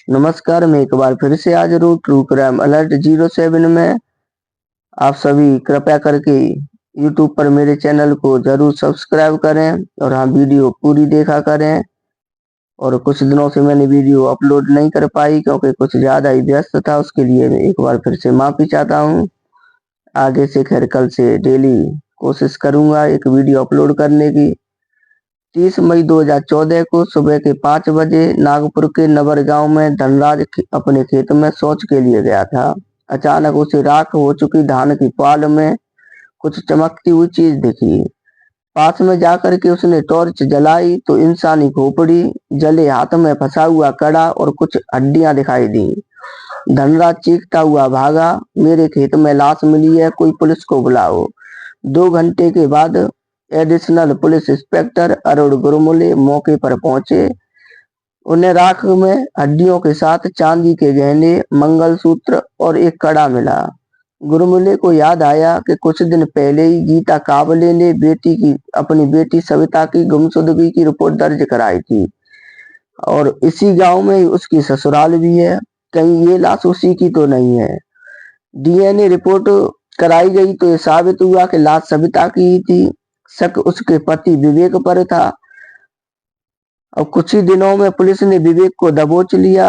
नमस्कार, मैं एक बार फिर से हाज़िर हूँ ट्रू क्राइम अलर्ट 07 में। आप सभी कृपया करके यूट्यूब पर मेरे चैनल को ज़रूर सब्सक्राइब करें और हाँ, वीडियो पूरी देखा करें। और कुछ दिनों से मैंने वीडियो अपलोड नहीं कर पाई क्योंकि कुछ ज़्यादा ही व्यस्त था, उसके लिए मैं एक बार फिर से माफ़ी चाहता हूँ। आगे से खैर कल से डेली कोशिश करूँगा एक वीडियो अपलोड करने की। 30 मई 2014 को सुबह के 5 बजे नागपुर के नवर गांव में धनराज अपने खेत में शौच के लिए गया था। अचानक उसे राख हो चुकी धान की पाल में कुछ चमकती हुई चीज दिखी। पास में जाकर के उसने टॉर्च जलाई तो इंसानी खोपड़ी, जले हाथ में फंसा हुआ कड़ा और कुछ हड्डियां दिखाई दी। धनराज चीखता हुआ भागा, मेरे खेत में लाश मिली है, कोई पुलिस को बुलाओ। 2 घंटे के बाद एडिशनल पुलिस इंस्पेक्टर अरुण गुरमुले मौके पर पहुंचे। उन्हें राख में हड्डियों के साथ चांदी के गहने, मंगलसूत्र और एक कड़ा मिला। गुरमुले को याद आया कि कुछ दिन पहले ही गीता काबले ने अपनी बेटी सविता की गुमशुदगी की रिपोर्ट दर्ज कराई थी और इसी गांव में ही उसकी ससुराल भी है। कहीं ये लाश उसी की तो नहीं है। डीएनए रिपोर्ट कराई गई तो ये साबित हुआ कि लाश सविता की ही थी। शक उसके पति विवेक पर था और कुछ ही दिनों में पुलिस ने विवेक को दबोच लिया।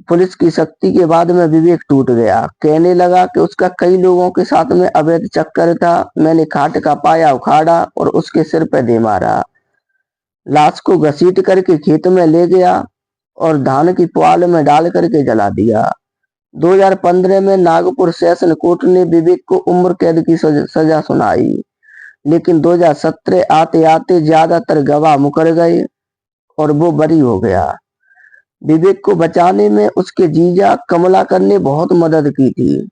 पुलिस की सख्ती के बाद में विवेक टूट गया। कहने लगा कि उसका कई लोगों के साथ में अवैध चक्कर था। मैंने खाट का पाया उखाड़ा और उसके सिर पे दे मारा। लाश को घसीट करके खेत में ले गया और धान की पुआल में डाल करके जला दिया। 2015 में नागपुर सेशन कोर्ट ने विवेक को उम्र कैद की सजा सुनाई, लेकिन 2017 आते आते ज्यादातर गवाह मुकर गए और वो बरी हो गया। विवेक को बचाने में उसके जीजा कमलाकर ने बहुत मदद की थी।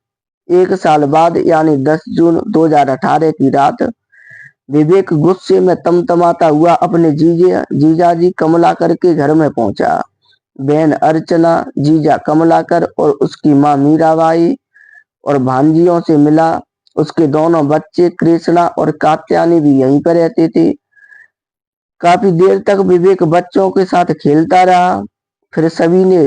1 साल बाद यानी 10 जून 2018 की रात विवेक गुस्से में तमतमाता हुआ अपने जीजाजी कमलाकर के घर में पहुंचा। बहन अर्चना, जीजा कमलाकर और उसकी मां मीराबाई और भांजियों से मिला। उसके दोनों बच्चे कृष्णा और कात्यायनी भी यहीं पर रहते थे। काफी देर तक विवेक बच्चों के साथ खेलता रहा। फिर सभी ने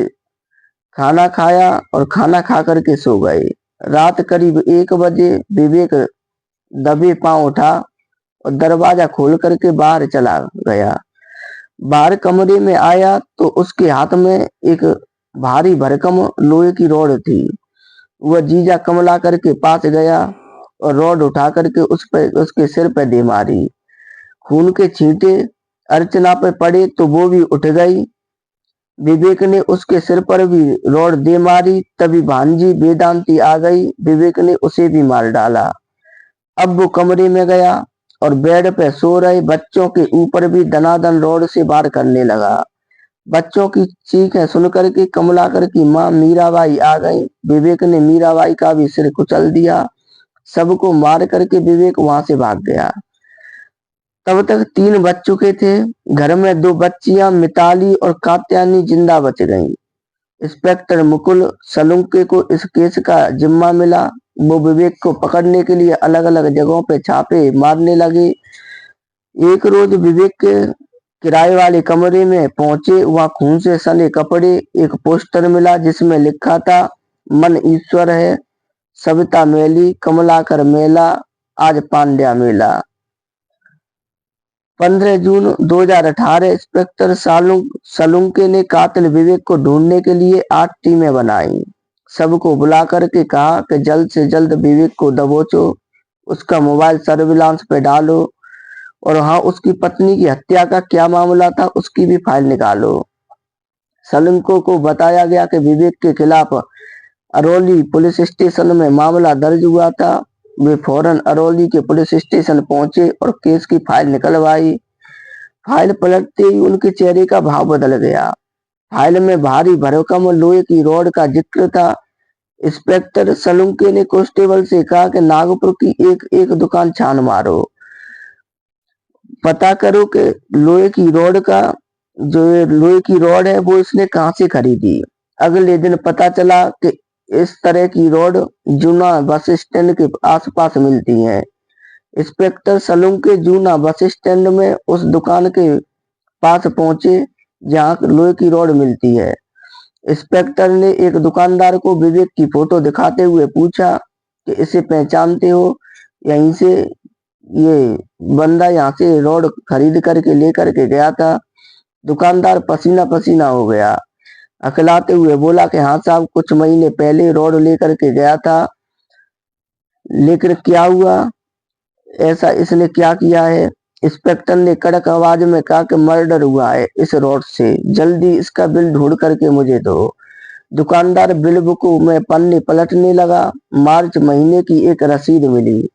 खाना खाया और खाना खा करके सो गए। रात करीब 1 बजे विवेक दबे पांव उठा और दरवाजा खोल करके बाहर चला गया। बाहर कमरे में आया तो उसके हाथ में एक भारी भरकम लोहे की रॉड थी। वह जीजा कमलाकर के पास गया और रॉड उठा करके उसके सिर पे दे मारी। खून के छींटे अर्चना पे पड़े तो वो भी उठ गई। विवेक ने उसके सिर पर भी रॉड दे मारी। तभी भांजी वेदांती आ गई। विवेक ने उसे भी मार डाला। अब वो कमरे में गया और बेड पे सो रहे बच्चों के ऊपर भी दनादन रॉड से वार करने लगा। बच्चों की चीखें सुनकर के कमलाकर की मां मीराबाई आ गई। विवेक ने मीराबाई का भी सिर कुचल दिया। सबको मार करके विवेक वहां से भाग गया। तब तक 3 बज चुके थे। घर में 2 बच्चियां मिताली और कात्यायनी जिंदा बच गईं। इंस्पेक्टर मुकुल सलुंके को इस केस का जिम्मा मिला। वो विवेक को पकड़ने के लिए अलग अलग जगहों पे छापे मारने लगे। एक रोज विवेक के किराए वाले कमरे में पहुंचे। वहां खून से सने कपड़े, एक पोस्टर मिला जिसमें लिखा था, मन ईश्वर है, सविता मेली, कमलाकर मेला, आज पांड्या मेला। 15 जून 2018 इंस्पेक्टर सलुंके ने कातिल विवेक को ढूंढने के लिए 8 टीमें बनाई। सबको बुला करके कहा कि जल्द से जल्द विवेक को दबोचो, उसका मोबाइल सर्विलांस पे डालो और हाँ, उसकी पत्नी की हत्या का क्या मामला था उसकी भी फाइल निकालो। सलुंको को बताया गया कि विवेक के खिलाफ अरौली पुलिस स्टेशन में मामला दर्ज हुआ था। वे फौरन अरौली के पुलिस स्टेशन पहुंचे और केस की फाइल निकलवाई। फाइल पलटते ही उनके चेहरे का भाव बदल गया। फाइल में भारी भरकम लोहे की रॉड का जिक्र था। इंस्पेक्टर सलुंके ने कांस्टेबल से कहा कि नागपुर की एक एक दुकान छान मारो, पता करो कि लोहे की रॉड है वो इसने कहां से खरीदी। अगले दिन पता चला कि इस तरह की रॉड जूना बस स्टैंड के आसपास मिलती हैं। इंस्पेक्टर सलुंके जूना बस स्टैंड में उस दुकान के पास पहुंचे जहां लोहे की रॉड मिलती है। इंस्पेक्टर ने एक दुकानदार को विवेक की फोटो दिखाते हुए पूछा कि इसे पहचानते हो? यहीं से ये बंदा यहाँ से रॉड खरीद करके लेकर के गया था। दुकानदार पसीना पसीना हो गया। अकलाते हुए बोला कि हाँ साहब, कुछ महीने पहले रॉड लेकर के गया था, लेकिन क्या हुआ? ऐसा इसने क्या किया है? इंस्पेक्टर ने कड़क आवाज में कहा कि मर्डर हुआ है इस रॉड से, जल्दी इसका बिल ढूंढ करके मुझे दो। दुकानदार बिल बुक में पन्ने पलटने लगा। मार्च महीने की एक रसीद मिली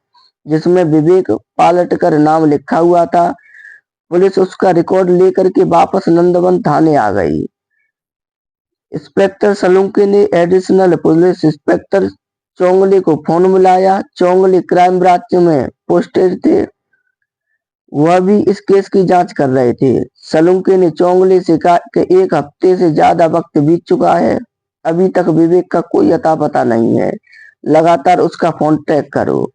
जिसमें विवेक पालटकर नाम लिखा हुआ था। पुलिस उसका रिकॉर्ड लेकर के वापस नंदवन थाने आ गई। इंस्पेक्टर सलूके ने एडिशनल पुलिस इंस्पेक्टर चोंगले को फोन मिलाया। चोंगले क्राइम ब्रांच में पोस्टेड थे, वह भी इस केस की जांच कर रहे थे। सलूके ने चोंगले से कहा कि 1 हफ्ते से ज्यादा वक्त बीत चुका है, अभी तक विवेक का कोई अता पता नहीं है, लगातार उसका फोन ट्रैक करो।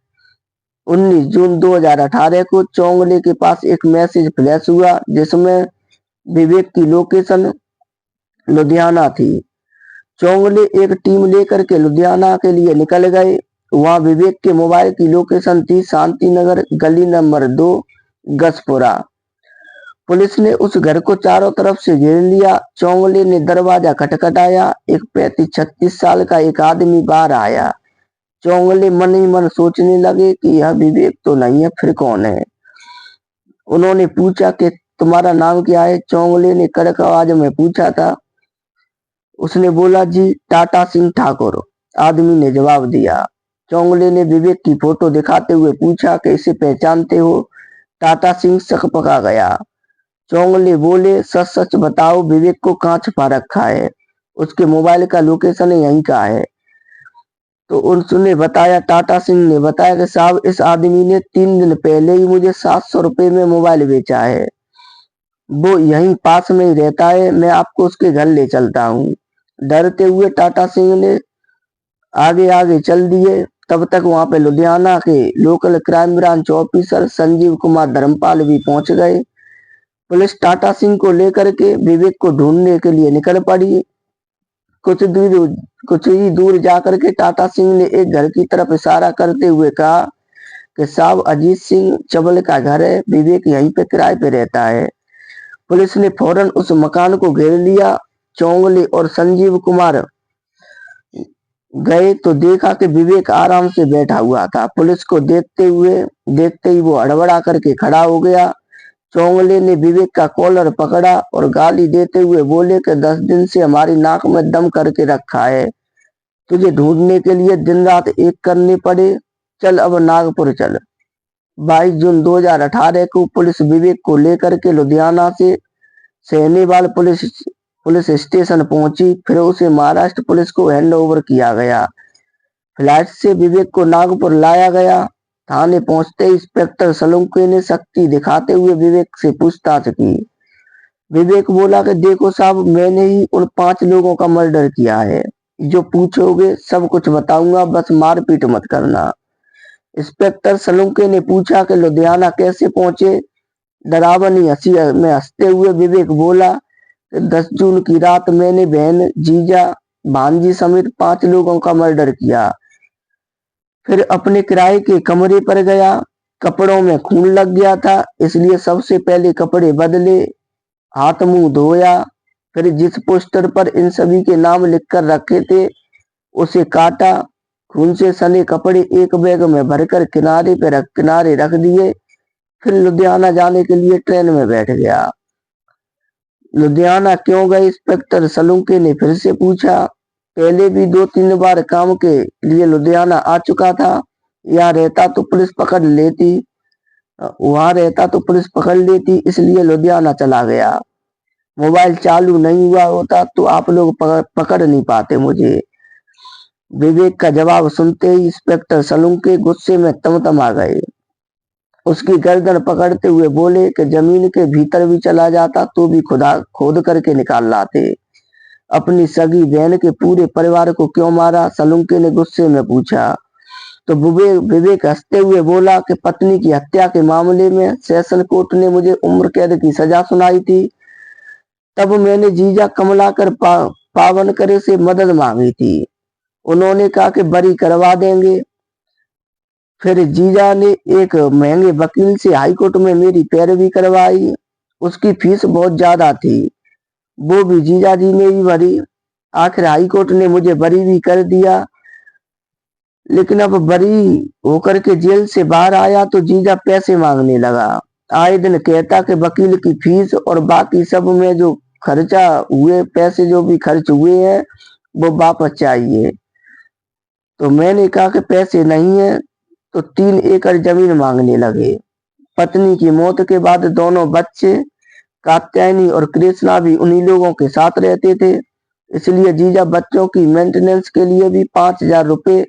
19 जून 2018 को चोंगले के पास एक मैसेज फ्लैश हुआ जिसमें विवेक की लोकेशन लुधियाना थी। चोंगले एक टीम लेकर के लुधियाना के लिए निकल गए। वहां विवेक के मोबाइल की लोकेशन थी शांति नगर, गली नंबर 2, गसपुरा। पुलिस ने उस घर को चारों तरफ से घेर लिया। चोंगले ने दरवाजा खटखटाया। एक 35-36 साल का एक आदमी बाहर आया। चोंगले मन ही मन सोचने लगे कि यह विवेक तो नहीं है, फिर कौन है? उन्होंने पूछा कि तुम्हारा नाम क्या है? चोंगले ने कड़क आवाज में पूछा था। उसने बोला, जी टाटा सिंह ठाकुर। आदमी ने जवाब दिया। चोंगले ने विवेक की फोटो दिखाते हुए पूछा कि इसे पहचानते हो? टाटा सिंह शक पका गया। चोंगले बोले, सच सच बताओ, विवेक को कहाँ छुपा रखा है? उसके मोबाइल का लोकेशन यहीं का है। तो उसने बताया, टाटा सिंह ने बताया कि साहब, इस आदमी ने 3 दिन पहले ही मुझे 700 रुपए में मोबाइल बेचा है, वो यहीं पास में ही रहता है, मैं आपको उसके घर ले चलता हूँ। डरते हुए टाटा सिंह ने आगे आगे चल दिए। तब तक वहां पे लुधियाना के local crime branch officer Sanjeev Kumar Dharampal भी पहुंच गए। पुलिस टाटा सिंह को लेकर के विवेक को ढूंढने के लिए निकल पड़ी। कुछ दूर कुछ ही दूर जाकर के टाटा सिंह ने एक घर की तरफ इशारा करते हुए कहा कि साहब, अजीत सिंह चबल का घर है, विवेक यहीं पे किराए पे रहता है। पुलिस ने फौरन उस मकान को घेर लिया। चोंगले और संजीव कुमार गए तो देखा कि विवेक आराम से बैठा हुआ था। पुलिस को देखते ही वो हड़बड़ा करके खड़ा हो गया। चोंगले ने विवेक का कॉलर पकड़ा और गाली देते हुए बोले कि 10 दिन से हमारी नाक में दम करके रखा है, तुझे ढूंढने के लिए दिन रात एक करने पड़े, चल अब नागपुर चल। 22 जून 2018 को पुलिस विवेक को लेकर के लुधियाना से सेहनीवाल पुलिस स्टेशन पहुंची। फिर उसे महाराष्ट्र पुलिस को हैंड ओवर किया गया। फ्लाइट से विवेक को नागपुर लाया गया। थाने पहुंचते ही इंस्पेक्टर सलूके ने शक्ति दिखाते हुए विवेक से पूछताछ की। विवेक बोला कि देखो साहब, मैंने ही उन 5 लोगों का मर्डर किया है, जो पूछोगे सब कुछ बताऊंगा, बस मारपीट मत करना। इंस्पेक्टर सलूके ने पूछा कि लुधियाना कैसे पहुंचे? डरावनी हंसी में हंसते हुए विवेक बोला कि 10 जून की रात मैंने बहन, जीजा, भांजी समेत 5 लोगों का मर्डर किया। फिर अपने किराए के कमरे पर गया। कपड़ों में खून लग गया था, इसलिए सबसे पहले कपड़े बदले, हाथ मुंह धोया। फिर जिस पोस्टर पर इन सभी के नाम लिखकर रखे थे उसे काटा। खून से सने कपड़े एक बैग में भरकर किनारे रख दिए। फिर लुधियाना जाने के लिए ट्रेन में बैठ गया। लुधियाना क्यों गए? इंस्पेक्टर सलूके ने फिर से पूछा। पहले भी 2-3 बार काम के लिए लुधियाना आ चुका था। यहाँ रहता तो पुलिस पकड़ लेती, वहां रहता तो पुलिस पकड़ लेती, इसलिए लुधियाना चला गया। मोबाइल चालू नहीं हुआ होता तो आप लोग पकड़ नहीं पाते मुझे। विवेक का जवाब सुनते ही इंस्पेक्टर सलूके गुस्से में तमतमा गए। उसकी गर्दन पकड़ते हुए बोले कि जमीन के भीतर भी चला जाता तो भी खुदा खोद करके निकाल लाते। अपनी सगी बहन के पूरे परिवार को क्यों मारा? सलूके ने गुस्से में पूछा। तो विवेक हंसते हुए बोला कि पत्नी की हत्या के मामले में सेशन कोर्ट ने मुझे उम्र कैद की सजा सुनाई थी। तब मैंने जीजा कमलाकर पावनकर से मदद मांगी थी। उन्होंने कहा कि बरी करवा देंगे। फिर जीजा ने एक महंगे वकील से हाईकोर्ट में मेरी पैरवी करवाई। उसकी फीस बहुत ज्यादा थी, वो भी जीजा जी ने ही भरी। आखिर हाईकोर्ट ने मुझे बरी भी कर दिया। लेकिन अब बरी होकर के जेल से बाहर आया तो जीजा पैसे मांगने लगा। आए दिन कहता कि वकील की फीस और बाकी सब में जो खर्चा हुए, पैसे जो भी खर्च हुए हैं वो वापस चाहिए। तो मैंने कहा कि पैसे नहीं है, तो 3 एकड़ जमीन मांगने लगे। पत्नी की मौत के बाद दोनों बच्चे कात्यायनी और कृष्णा भी उन्हीं लोगों के साथ रहते थे। इसलिए जीजा बच्चों की मेंटेनेंस के लिए भी 5,000 रुपए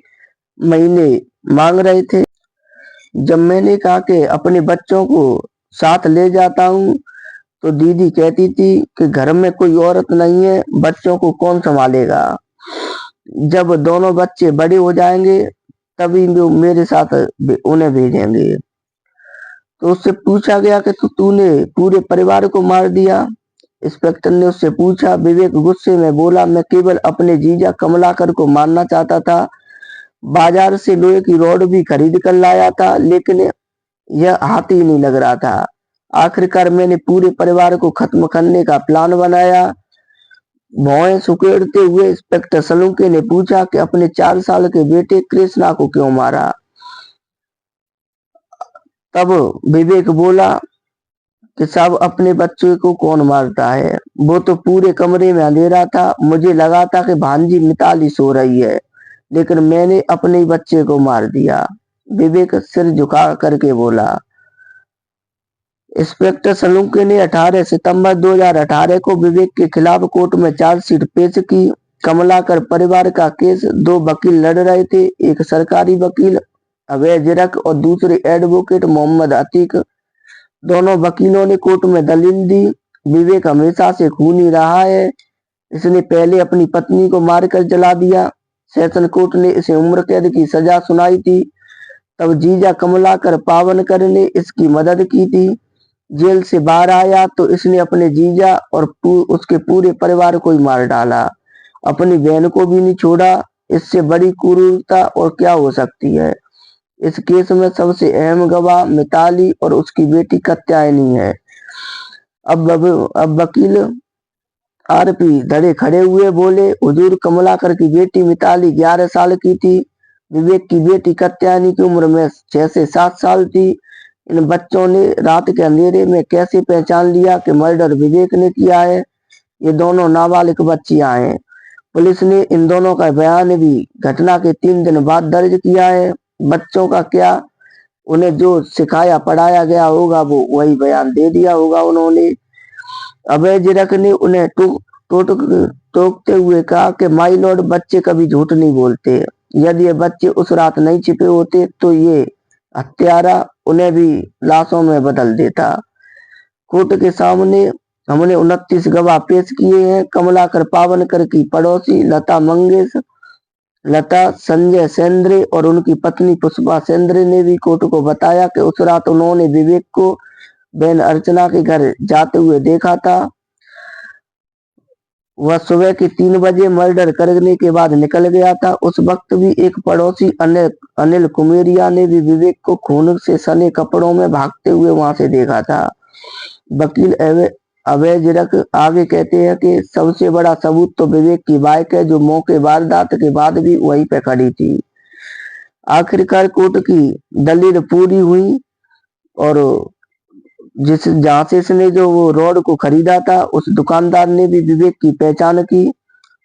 महीने मांग रहे थे। जब मैंने कहा कि अपने बच्चों को साथ ले जाता हूँ, तो दीदी कहती थी कि घर में कोई औरत नहीं है, बच्चों को कौन संभालेगा। जब दोनों बच्चे बड़े हो जाएंगे तभी वो मेरे साथ उन्हें भेजेंगे। तो उससे पूछा गया कि तूने पूरे परिवार को मार दिया। इंस्पेक्टर ने उससे पूछा। विवेक गुस्से में बोला, मैं केवल अपने जीजा कमलाकर को मारना चाहता था। बाजार से लोहे की रॉड भी खरीद कर लाया था, लेकिन यह हाथ ही नहीं लग रहा था। आखिरकार मैंने पूरे परिवार को खत्म करने का प्लान बनाया। भौहें सुकेड़ते हुए इंस्पेक्टर सलूके ने पूछा कि अपने 4 साल के बेटे कृष्णा को क्यों मारा। तब विवेक बोला कि साहब, अपने बच्चे को कौन मारता है, वो तो पूरे कमरे में अंधेरा था, मुझे लगा था कि भांजी मिताली सो रही है, लेकिन मैंने अपने ही बच्चे को मार दिया। विवेक सिर झुका करके बोला। इंस्पेक्टर सलूके ने 18 सितंबर 2018 को विवेक के खिलाफ कोर्ट में चार्जशीट पेश की। कमलाकर परिवार का केस 2 वकील लड़ रहे थे, एक सरकारी वकील अभय जिरक और दूसरे एडवोकेट मोहम्मद अतीक। दोनों वकीलों ने कोर्ट में दलील दी, विवेक हमेशा से खूनी रहा है, इसने पहले अपनी पत्नी को मारकर जला दिया। सेशन कोर्ट ने इसे उम्र कैद की सजा सुनाई थी। तब जीजा कमलाकर पावनकर ने इसकी मदद की थी। जेल से बाहर आया तो इसने अपने जीजा और उसके पूरे परिवार को ही मार डाला। अपनी बहन को भी नहीं छोड़ा। इससे बड़ी क्रूरता और क्या हो सकती है। इस केस में सबसे अहम गवाह मिताली और उसकी बेटी कात्यायनी है। अब वकील आरपी धड़े खड़े हुए बोले, हुजूर, कमलाकर की बेटी मिताली 11 साल की थी। विवेक की बेटी कात्यायनी की उम्र में 6 से 7 साल थी। इन बच्चों ने रात के अंधेरे में कैसे पहचान लिया कि मर्डर विवेक ने किया है। ये दोनों नाबालिग बच्चियां हैं। पुलिस ने इन दोनों का बयान भी घटना के 3 दिन बाद दर्ज किया है। बच्चों का क्या, उन्हें जो सिखाया पढ़ाया गया होगा वो वही बयान दे दिया होगा उन्होंने। अभय जिरक ने उन्हें टोकते हुए कहा कि माई लॉर्ड, बच्चे कभी झूठ नहीं बोलते। यदि ये बच्चे उस रात नहीं छिपे होते तो ये हत्यारा उन्हें भी लाशों में बदल देता। कोर्ट के सामने हमने 29 गवाह पेश किए हैं। कमलाकर पावनकर की पड़ोसी लता संजय सेंद्रे और उनकी पत्नी पुष्पा सेंद्रे ने भी कोर्ट को बताया कि उस रात उन्होंने विवेक को बहन अर्चना के घर जाते हुए देखा था। वह सुबह के 3 बजे मर्डर करने के बाद निकल गया था। उस वक्त भी एक पड़ोसी अनिल कुमेरिया ने भी विवेक को खून से सने कपड़ों में भागते हुए वहां से देखा था। वकील अभय जिरक आगे कहते हैं कि सबसे बड़ा सबूत तो विवेक की बाइक है, जो मौके वारदात के बाद भी वहीं पे खड़ी थी। आखिरकार कोर्ट की दलील पूरी हुई और जहां से इसने जो वो रॉड को खरीदा था, उस दुकानदार ने भी विवेक की पहचान की।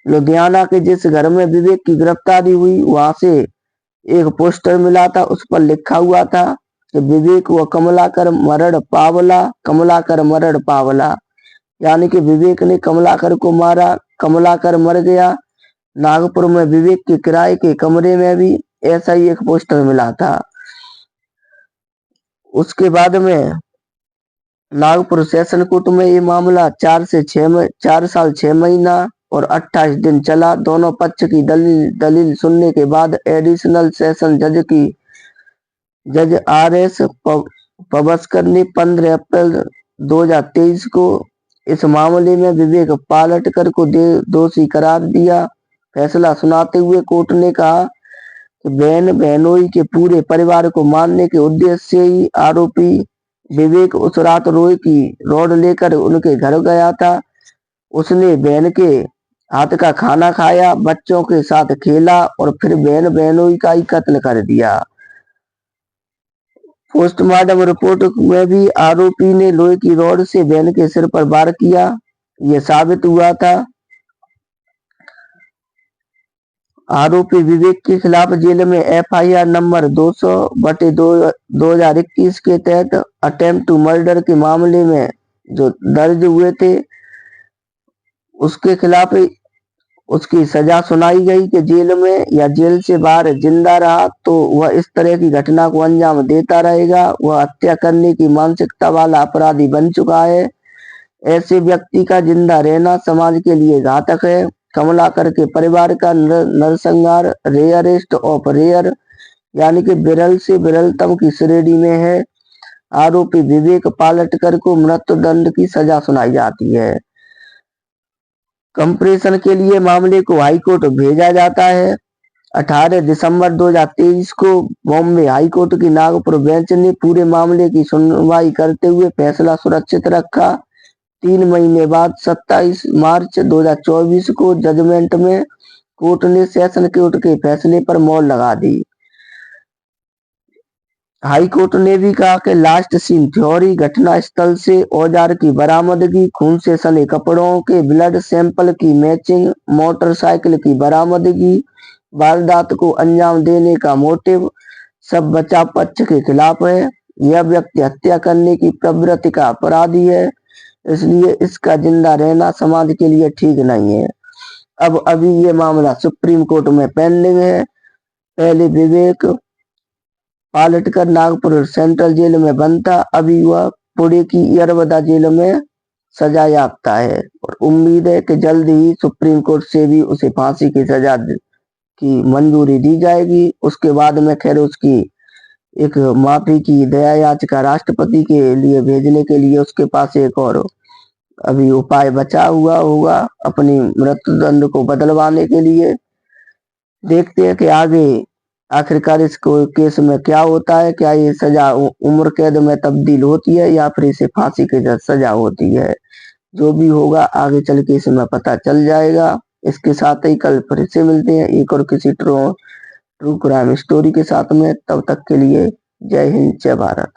लुधियाना के जिस घर में विवेक की गिरफ्तारी हुई, वहां से एक पोस्टर मिला था, उस पर लिखा हुआ था कि विवेक व कमलाकर मरण पावला, कमलाकर मरण पावला। यानी कि विवेक ने कमलाकर को मारा, कमलाकर मर गया। नागपुर में विवेक के किराए के कमरे में भी ऐसा ही एक पोस्टर मिला था। उसके बाद में नागपुर सेशन कोर्ट में ये मामला 4 साल 6 महीना और 28 दिन चला। दोनों पक्ष की दलील सुनने के बाद एडिशनल सेशन जज RS पवस्कर ने 15 अप्रैल 2023 को इस मामले में विवेक पालटकर को दोषी करार दिया। फैसला सुनाते हुए कोर्ट ने कहा कि बहन बहनोई के पूरे परिवार को मारने के उद्देश्य से ही आरोपी विवेक उस रात लोहे की रॉड लेकर उनके घर गया था। उसने बहन के हाथ का खाना खाया, बच्चों के साथ खेला और फिर बहन बहनोई का ही कत्ल कर दिया। पोस्टमार्टम रिपोर्ट में भी आरोपी ने लोहे की रॉड से बहन के सिर पर वार किया, यह साबित हुआ था। आरोपी विवेक के खिलाफ जेल में एफआईआर नंबर 200/2021 के तहत अटेम्प्ट टू मर्डर के मामले में जो दर्ज हुए थे, उसके खिलाफ उसकी सजा सुनाई गई कि जेल में या जेल से बाहर जिंदा रहा तो वह इस तरह की घटना को अंजाम देता रहेगा। वह हत्या करने की मानसिकता वाला अपराधी बन चुका है। ऐसे व्यक्ति का जिंदा रहना समाज के लिए घातक है। कमलाकर के परिवार का नरसंहार रेयरेस्ट ऑफ रेयर यानी कि विरल से विरलतम की श्रेणी में है। आरोपी विवेक पालटकर को मृत्युदंड की सजा सुनाई जाती है। कंप्रेशन के लिए मामले को हाईकोर्ट भेजा जाता है। 18 दिसंबर 2023 को बॉम्बे हाईकोर्ट की नागपुर बेंच ने पूरे मामले की सुनवाई करते हुए फैसला सुरक्षित रखा। 3 महीने बाद 27 मार्च 2024 को जजमेंट में कोर्ट ने सेशन कोर्ट के फैसले पर मोहर लगा दी। हाई कोर्ट ने भी कहा कि लास्ट सीन थ्योरी, घटना स्थल से औजार की बरामदगी, खून से सने कपड़ों के ब्लड सैंपल की मैचिंग, मोटरसाइकिल की बरामदगी, वारदात को अंजाम देने का मोटिव सब बचाव पक्ष के खिलाफ है। यह व्यक्ति हत्या करने की प्रवृत्ति का अपराधी है, इसलिए इसका जिंदा रहना समाज के लिए ठीक नहीं है। अब अभी ये मामला सुप्रीम कोर्ट में पेंडिंग है। पहले विवेक पालटकर नागपुर सेंट्रल जेल में बंद था, अभी वह पुणे की यरवदा जेल में सजा याफ्ता है और उम्मीद है कि जल्द ही सुप्रीम कोर्ट से भी उसे फांसी की सजा की मंजूरी दी जाएगी। उसके बाद में खैर उसकी एक माफी की दया याचिका राष्ट्रपति के लिए भेजने के लिए उसके पास एक और अभी उपाय बचा हुआ होगा अपनी मृत्युदंड को बदलवाने के लिए। देखते हैं कि आगे आखिरकार इस केस में क्या होता है, क्या ये सजा उम्र कैद में तब्दील होती है या फिर इसे फांसी की सजा होती है। जो भी होगा आगे चल के इसमें पता चल जाएगा। इसके साथ ही कल फिर से मिलते हैं एक और किसी ट्रू क्राइम स्टोरी के साथ में। तब तक के लिए जय हिंद, जय भारत।